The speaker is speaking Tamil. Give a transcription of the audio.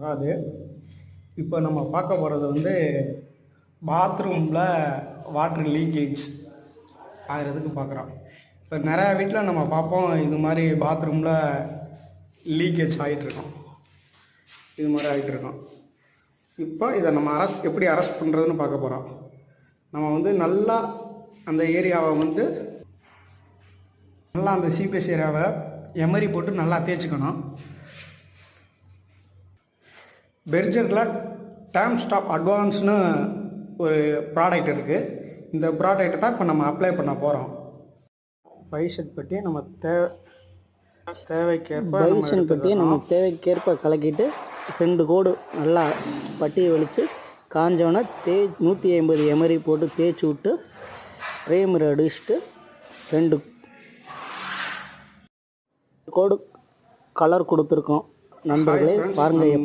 அதாவது இப்போ நம்ம பார்க்க போகிறது வந்து பாத்ரூமில் வாட்டர் லீக்கேஜ் ஆகிறதுக்கு பார்க்குறோம். இப்போ நிறையா வீட்டில் நம்ம பார்ப்போம், இது மாதிரி பாத்ரூமில் லீக்கேஜ் ஆகிட்டுருக்கோம். இது மாதிரி ஆகிட்டுருக்கோம். இப்போ இதை நம்ம எப்படி அரெஸ்ட் பண்ணுறதுன்னு பார்க்க போகிறோம். நம்ம வந்து நல்லா அந்த ஏரியாவை வந்து நல்லா அந்த சிபிஎஸ் ஏரியாவை எமரி போட்டு நல்லா தேய்ச்சிக்கணும். பெர்ஜரில் டைம் ஸ்டாப் அட்வான்ஸ்னு ஒரு ப்ராடக்ட் இருக்குது. இந்த ப்ராடக்ட்டை தான் இப்போ நம்ம அப்ளை பண்ண போகிறோம். பைசெட் பற்றி நம்ம தேவைக்கேற்ப கலக்கிட்டு 2 கோடு நல்லா பட்டியை வலித்து காஞ்சோன்னா 150 எமரி போட்டு தேய்ச்சி விட்டு ப்ரைமர் அடிச்சுட்டு 2 கோடு கலர் கொடுத்துருக்கோம். நண்பர்களே பாருங்கள்.